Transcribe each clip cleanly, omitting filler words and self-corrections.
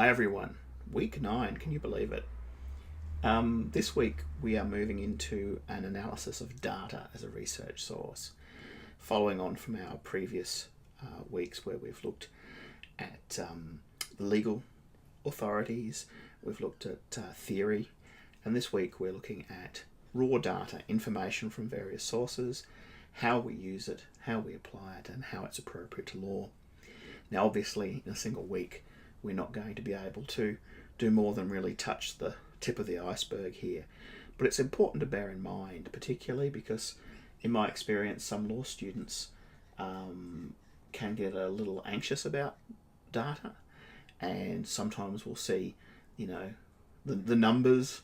Hi everyone, week 9, can you believe it? This week we are moving into an analysis of data as a research source, following on from our previous weeks where we've looked at the legal authorities, we've looked at theory, and this week we're looking at raw data, information from various sources, how we use it, how we apply it, and how it's appropriate to law. Now obviously in a single week we're not going to be able to do more than really touch the tip of the iceberg here. But it's important to bear in mind, particularly because in my experience some law students can get a little anxious about data, and sometimes we'll see, the numbers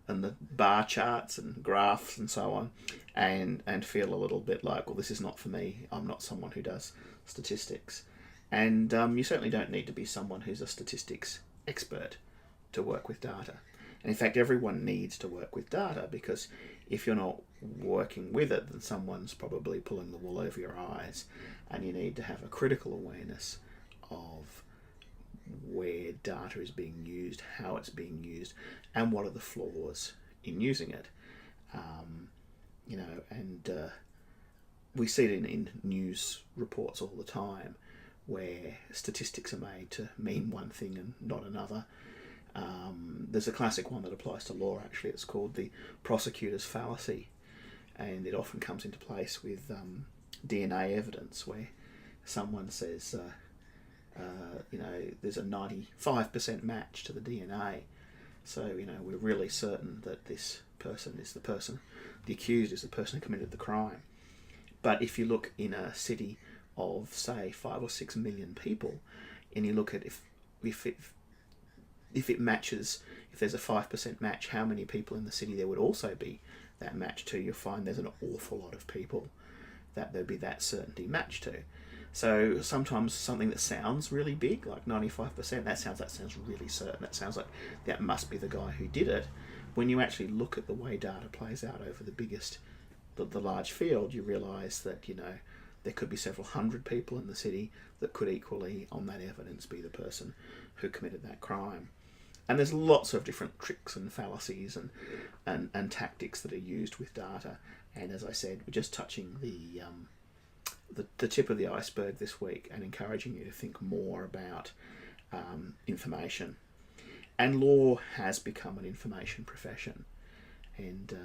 and the bar charts and graphs and so on, and feel a little bit like, well, this is not for me. I'm not someone who does statistics. And you certainly don't need to be someone who's a statistics expert to work with data. And in fact, everyone needs to work with data, because if you're not working with it, then someone's probably pulling the wool over your eyes, and you need to have a critical awareness of where data is being used, how it's being used, and what are the flaws in using it. We see it in news reports all the time, where statistics are made to mean one thing and not another. There's a classic one that applies to law, actually. It's called the prosecutor's fallacy, and it often comes into place with DNA evidence, where someone says, there's a 95% match to the DNA. So, we're really certain that this person is the person, the accused is the person who committed the crime. But if you look in a city of, say, 5 or 6 million people, and you look at if it matches, if there's a 5% match, how many people in the city there would also be that match to, you'll find there's an awful lot of people that there'd be that certainty match to. So sometimes something that sounds really big, like 95%, that sounds really certain. That sounds like that must be the guy who did it. When you actually look at the way data plays out over the large field, you realise that, there could be several hundred people in the city that could equally, on that evidence, be the person who committed that crime. And there's lots of different tricks and fallacies and tactics that are used with data. And as I said, we're just touching the tip of the iceberg this week, and encouraging you to think more about information. And law has become an information profession. And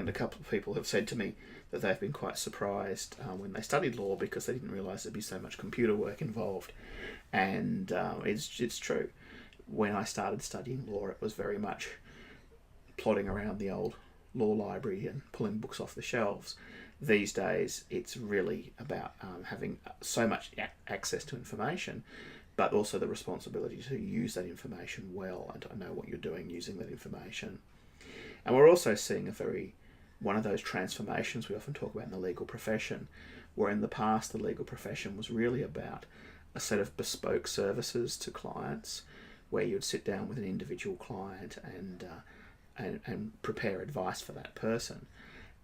a couple of people have said to me that they've been quite surprised when they studied law, because they didn't realise there'd be so much computer work involved. And it's true. When I started studying law, it was very much plodding around the old law library and pulling books off the shelves. These days, it's really about having so much access to information, but also the responsibility to use that information well and to know what you're doing using that information. And we're also seeing one of those transformations we often talk about in the legal profession, where in the past the legal profession was really about a set of bespoke services to clients, where you'd sit down with an individual client and prepare advice for that person.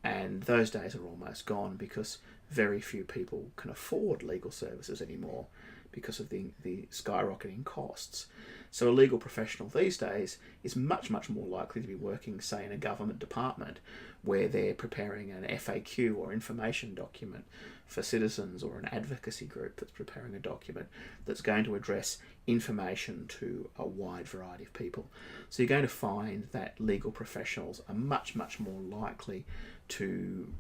And those days are almost gone, because very few people can afford legal services anymore because of the skyrocketing costs. So a legal professional these days is much, much more likely to be working, say, in a government department, where they're preparing an FAQ or information document for citizens, or an advocacy group that's preparing a document that's going to address information to a wide variety of people. So you're going to find that legal professionals are much, much more likely to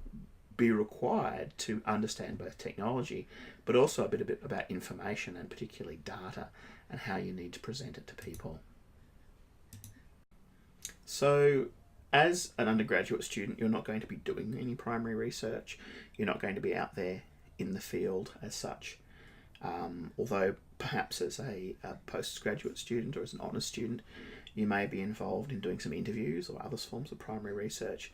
be required to understand both technology, but also a bit about information, and particularly data, and how you need to present it to people. So as an undergraduate student, you're not going to be doing any primary research. You're not going to be out there in the field as such. Although perhaps as a postgraduate student or as an honours student, you may be involved in doing some interviews or other forms of primary research.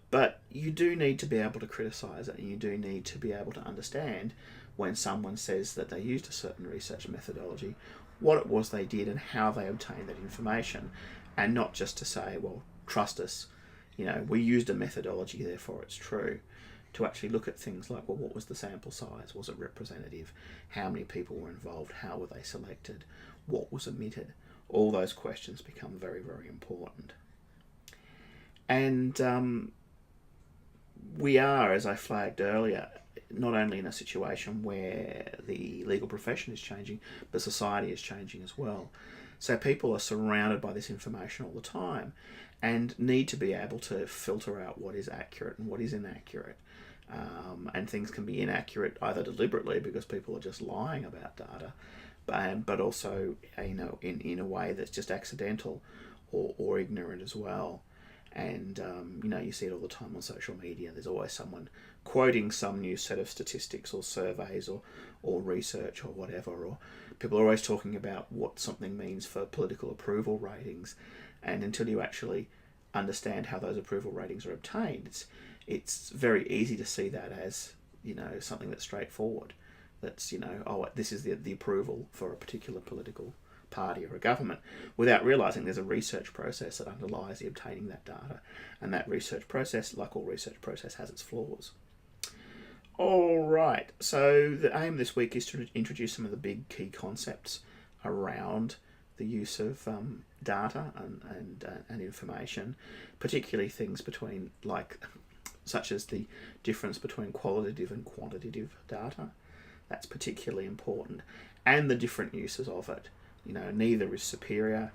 But you do need to be able to criticise it, and you do need to be able to understand when someone says that they used a certain research methodology, what it was they did and how they obtained that information, and not just to say, well, trust us, we used a methodology, therefore it's true. To actually look at things like, well, what was the sample size? Was it representative? How many people were involved? How were they selected? What was omitted? all those questions become very, very important. And we are, as I flagged earlier, not only in a situation where the legal profession is changing, but society is changing as well. So people are surrounded by this information all the time and need to be able to filter out what is accurate and what is inaccurate. And things can be inaccurate either deliberately because people are just lying about data, but also in a way that's just accidental or ignorant as well. And you see it all the time on social media. There's always someone quoting some new set of statistics or surveys or research or whatever, or people are always talking about what something means for political approval ratings. And until you actually understand how those approval ratings are obtained, it's very easy to see that as something that's straightforward. That's this is the approval for a particular political party or a government, without realising there's a research process that underlies the obtaining that data, and that research process, like all research process, has its flaws. All right, so the aim this week is to introduce some of the big key concepts around the use of data and information, particularly things such as the difference between qualitative and quantitative data. That's particularly important, and the different uses of it. Neither is superior.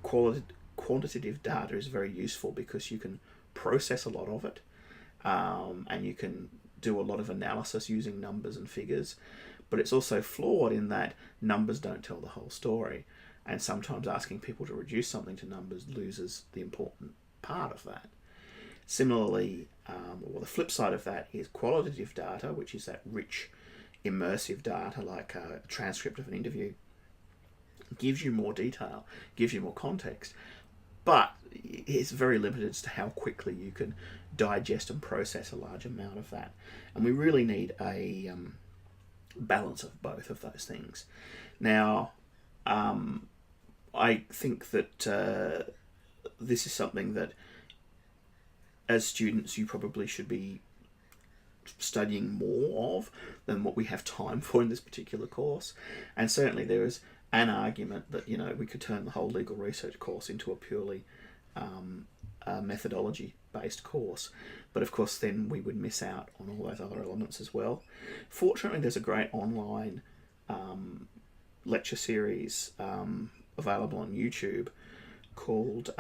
Quantitative data is very useful because you can process a lot of it, and you can do a lot of analysis using numbers and figures, but it's also flawed in that numbers don't tell the whole story, and sometimes asking people to reduce something to numbers loses the important part of that. Similarly, the flip side of that is qualitative data, which is that rich, immersive data like a transcript of an interview. Gives you more detail, gives you more context, but it's very limited as to how quickly you can digest and process a large amount of that. And we really need a balance of both of those things. Now, I think that this is something that, as students, you probably should be studying more of than what we have time for in this particular course. And certainly there is an argument that we could turn the whole legal research course into a purely methodology based course, but of course then we would miss out on all those other elements as well. Fortunately, there's a great online lecture series available on YouTube called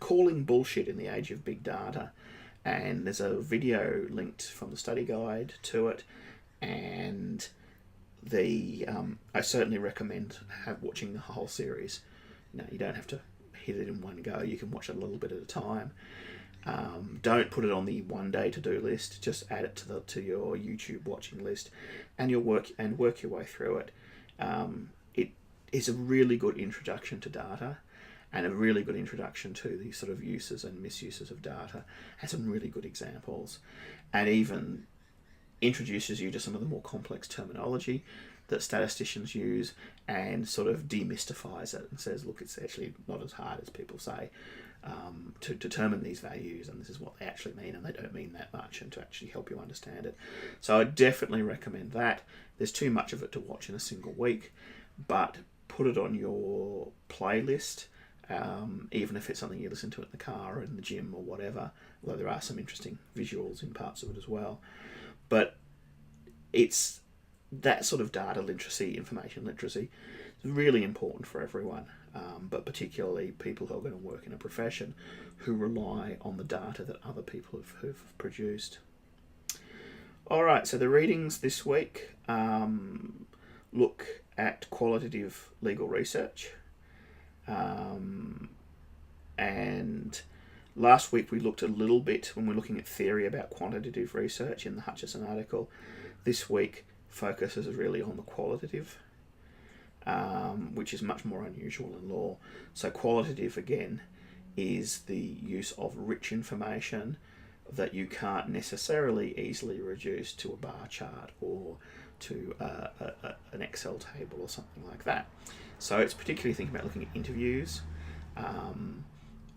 Calling Bullshit in the Age of Big Data, and there's a video linked from the study guide to it, and I certainly recommend watching the whole series. You don't have to hit it in one go. You can watch it a little bit at a time. Don't put it on the one-day to-do list. Just add it to your YouTube watching list, and you'll work your way through it. It is a really good introduction to data, and a really good introduction to the sort of uses and misuses of data. Has some really good examples, and even introduces you to some of the more complex terminology that statisticians use, and sort of demystifies it and says, look, it's actually not as hard as people say to determine these values, and this is what they actually mean, and they don't mean that much, and to actually help you understand it. So I definitely recommend that. There's too much of it to watch in a single week, but put it on your playlist, even if it's something you listen to in the car or in the gym or whatever, although there are some interesting visuals in parts of it as well. But it's that sort of data literacy, information literacy, is really important for everyone, but particularly people who are going to work in a profession who rely on the data that other people have produced. All right, so the readings this week look at qualitative legal research. And last week we looked a little bit when we're looking at theory about quantitative research in the Hutchison article. This week focuses really on the qualitative, which is much more unusual in law. So qualitative, again, is the use of rich information that you can't necessarily easily reduce to a bar chart or to an Excel table or something like that. So it's particularly thinking about looking at interviews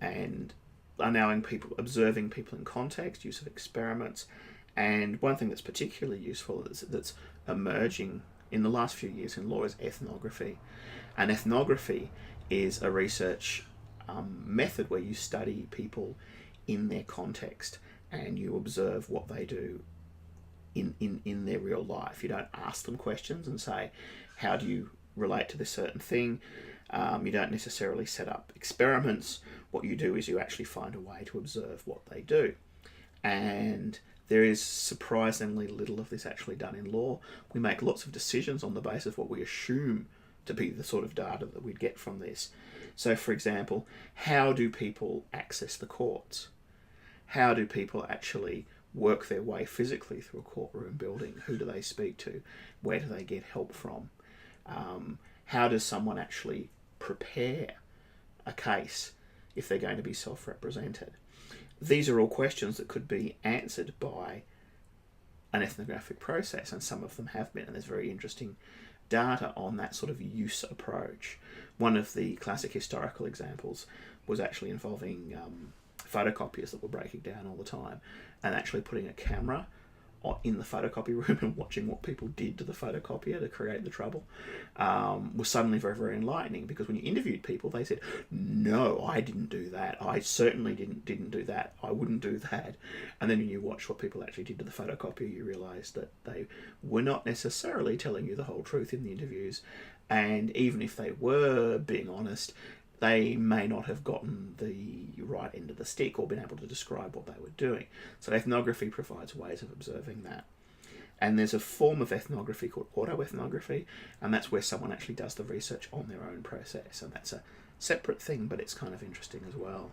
and observing people in context, use of experiments. And one thing that's particularly useful that's emerging in the last few years in law is ethnography. And ethnography is a research method where you study people in their context and you observe what they do in their real life. You don't ask them questions and say, how do you relate to this certain thing? You don't necessarily set up experiments. What you do is you actually find a way to observe what they do. And there is surprisingly little of this actually done in law. We make lots of decisions on the basis of what we assume to be the sort of data that we'd get from this. So, for example, how do people access the courts? How do people actually work their way physically through a courtroom building? Who do they speak to? Where do they get help from? How does someone actually prepare a case if they're going to be self-represented? These are all questions that could be answered by an ethnographic process, and some of them have been, and there's very interesting data on that sort of use approach. One of the classic historical examples was actually involving photocopiers that were breaking down all the time, and actually putting a camera in the photocopy room and watching what people did to the photocopier to create the trouble was suddenly very, very enlightening, because when you interviewed people, they said, no, I didn't do that. I certainly didn't do that. I wouldn't do that. And then when you watch what people actually did to the photocopier, you realise that they were not necessarily telling you the whole truth in the interviews. And even if they were being honest, they may not have gotten the right end of the stick or been able to describe what they were doing. So ethnography provides ways of observing that. And there's a form of ethnography called autoethnography, and that's where someone actually does the research on their own process. And that's a separate thing, but it's kind of interesting as well.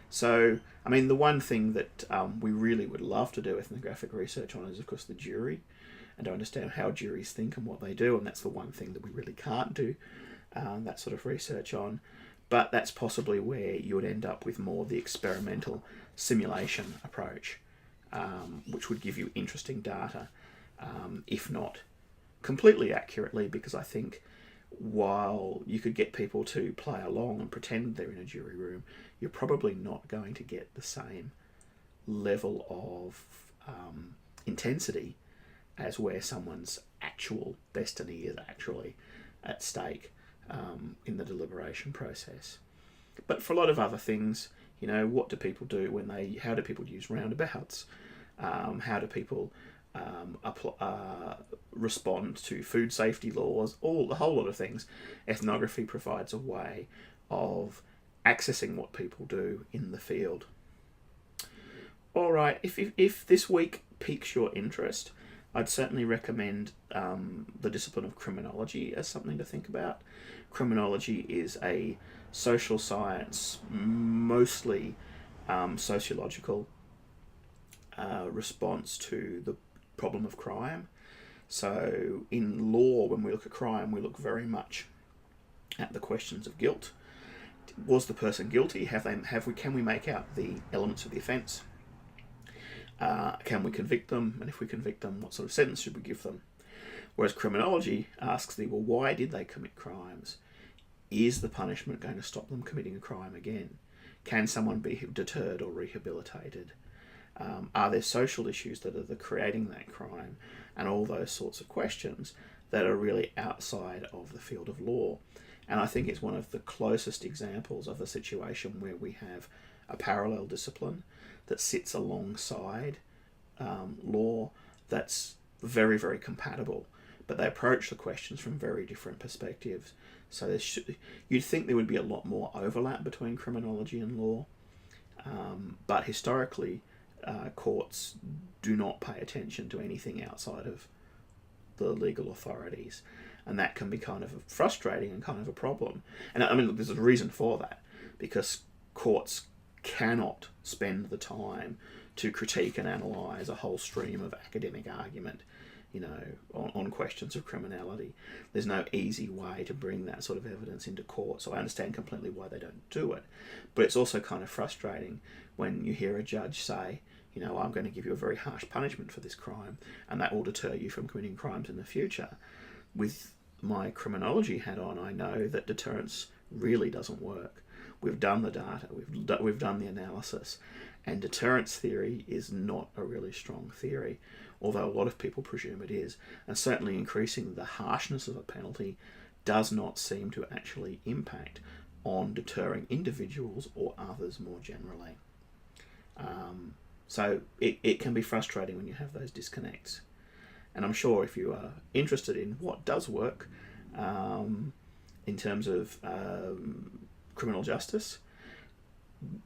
So, I mean, the one thing that we really would love to do ethnographic research on is, of course, the jury, and to understand how juries think and what they do. And that's the one thing that we really can't do that sort of research on. But that's possibly where you would end up with more the experimental simulation approach, which would give you interesting data, if not completely accurately, because I think while you could get people to play along and pretend they're in a jury room, you're probably not going to get the same level of intensity as where someone's actual destiny is actually at stake in the deliberation process. But for a lot of other things, you know, what do people do how do people use roundabouts? How do people respond to food safety laws? A whole lot of things. Ethnography provides a way of accessing what people do in the field. All right, if this week piques your interest, I'd certainly recommend the discipline of criminology as something to think about. Criminology is a social science, mostly sociological response to the problem of crime. So in law, when we look at crime, we look very much at the questions of guilt. Was the person guilty? Can we make out the elements of the offence? Can we convict them? And if we convict them, what sort of sentence should we give them? Whereas criminology asks why did they commit crimes? Is the punishment going to stop them committing a crime again? Can someone be deterred or rehabilitated? Are there social issues that are creating that crime? And all those sorts of questions that are really outside of the field of law. And I think it's one of the closest examples of a situation where we have a parallel discipline that sits alongside law that's very, very compatible, but they approach the questions from very different perspectives. So you'd think there would be a lot more overlap between criminology and law, but historically, courts do not pay attention to anything outside of the legal authorities, and that can be kind of frustrating and kind of a problem. And I mean, look, there's a reason for that, because courts cannot spend the time to critique and analyse a whole stream of academic argument, you know, on questions of criminality. There's no easy way to bring that sort of evidence into court, so I understand completely why they don't do it. But it's also kind of frustrating when you hear a judge say, you know, I'm going to give you a very harsh punishment for this crime, and that will deter you from committing crimes in the future. With my criminology hat on, I know that deterrence really doesn't work. we've done the data, we've done the analysis, and deterrence theory is not a really strong theory, although a lot of people presume it is, and certainly increasing the harshness of a penalty does not seem to actually impact on deterring individuals or others more generally. So it can be frustrating when you have those disconnects. And I'm sure if you are interested in what does work in terms of criminal justice,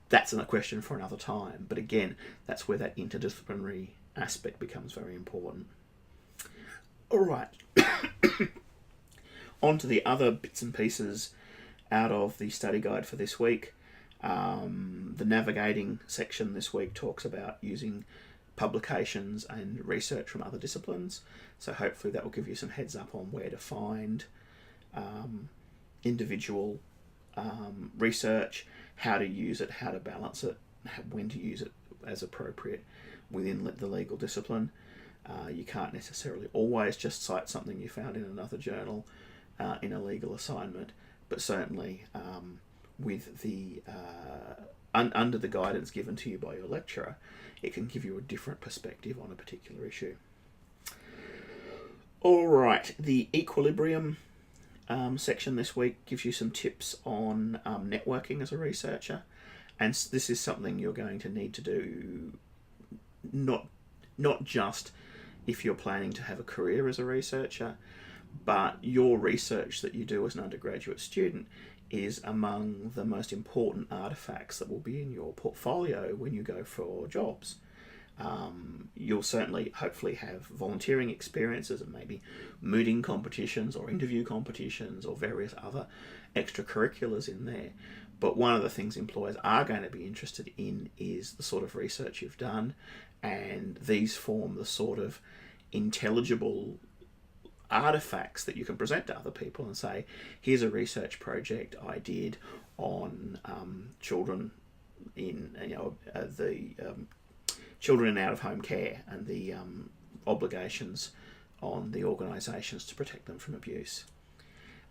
that's a question for another time. But again, that's where that interdisciplinary aspect becomes very important. All right. On to the other bits and pieces out of the study guide for this week. The navigating section this week talks about using publications and research from other disciplines. So hopefully that will give you some heads up on where to find individual research, how to use it, how to balance it, when to use it as appropriate within the legal discipline. You can't necessarily always just cite something you found in another journal in a legal assignment, but certainly with the under the guidance given to you by your lecturer, it can give you a different perspective on a particular issue. All right, the equilibrium section this week gives you some tips on networking as a researcher, and this is something you're going to need to do not just if you're planning to have a career as a researcher, but your research that you do as an undergraduate student is among the most important artifacts that will be in your portfolio when you go for jobs. You'll certainly, hopefully, have volunteering experiences and maybe mooting competitions or interview competitions or various other extracurriculars in there. But one of the things employers are going to be interested in is the sort of research you've done, and these form the sort of intelligible artifacts that you can present to other people and say, here's a research project I did on children in the children in out-of-home care and the obligations on the organisations to protect them from abuse.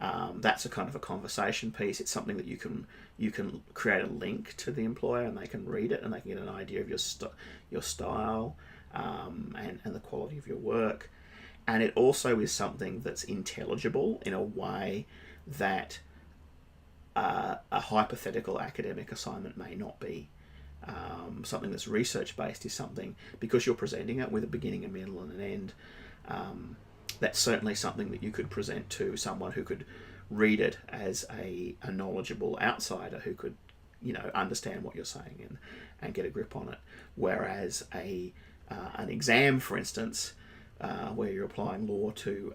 That's a kind of a conversation piece. It's something that you can create a link to the employer and they can read it and they can get an idea of your style and the quality of your work. And it also is something that's intelligible in a way that a hypothetical academic assignment may not be. Something that's research-based is something, because you're presenting it with a beginning, a middle, and an end, that's certainly something that you could present to someone who could read it as a knowledgeable outsider who could, understand what you're saying and get a grip on it. Whereas an exam, for instance, where you're applying law to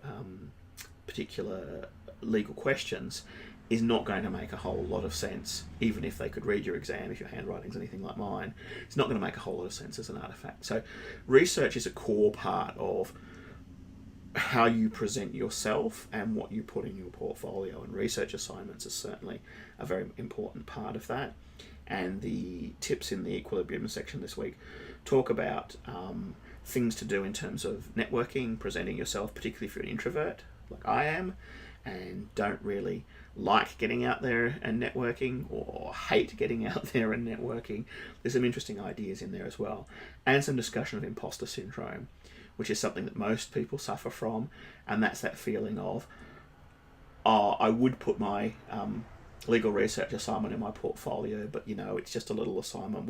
particular legal questions, is not going to make a whole lot of sense, even if they could read your exam, if your handwriting's anything like mine. It's not going to make a whole lot of sense as an artifact. So research is a core part of how you present yourself and what you put in your portfolio, and research assignments are certainly a very important part of that. And the tips in the equilibrium section this week talk about things to do in terms of networking, presenting yourself, particularly if you're an introvert, like I am, and don't really like getting out there and networking, or hate getting out there and networking. There's some interesting ideas in there as well, and some discussion of imposter syndrome, which is something that most people suffer from, and that's that feeling of, I would put my legal research assignment in my portfolio, but it's just a little assignment.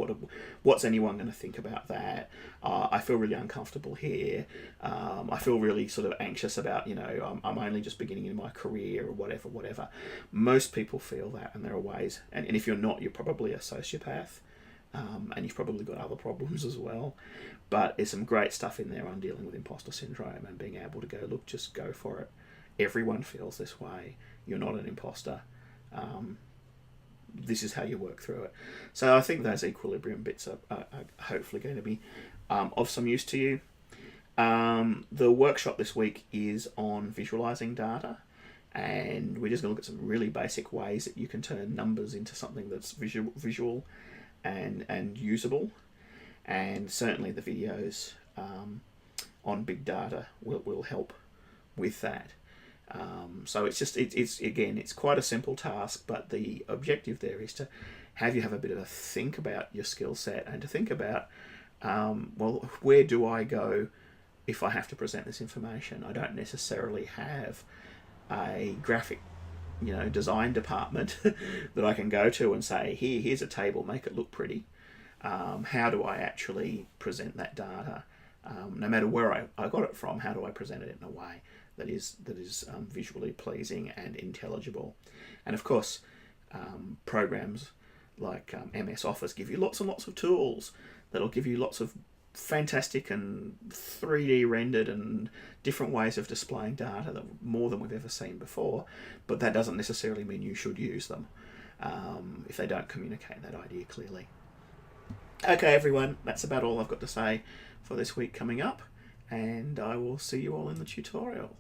What's anyone going to think about that? I feel really uncomfortable here. I feel really sort of anxious about, I'm only just beginning in my career or whatever. Most people feel that, and there are ways, and if you're not, you're probably a sociopath, and you've probably got other problems as well. But there's some great stuff in there on dealing with imposter syndrome and being able to go, look, just go for it. Everyone feels this way. You're not an imposter. This is how you work through it. So I think those equilibrium bits are hopefully going to be of some use to you. The workshop this week is on visualizing data, and we're just going to look at some really basic ways that you can turn numbers into something that's visual and usable. And certainly the videos on big data will help with that. So it's quite a simple task, but the objective there is to have you have a bit of a think about your skill set and to think about, well, where do I go if I have to present this information? I don't necessarily have a graphic, design department that I can go to and say, here's a table, make it look pretty. How do I actually present that data? No matter where I got it from, how do I present it in a way that is visually pleasing and intelligible? And of course, programs like MS Office give you lots and lots of tools that'll give you lots of fantastic and 3D rendered and different ways of displaying data, that more than we've ever seen before, but that doesn't necessarily mean you should use them if they don't communicate that idea clearly. Okay, everyone, that's about all I've got to say for this week coming up, and I will see you all in the tutorial.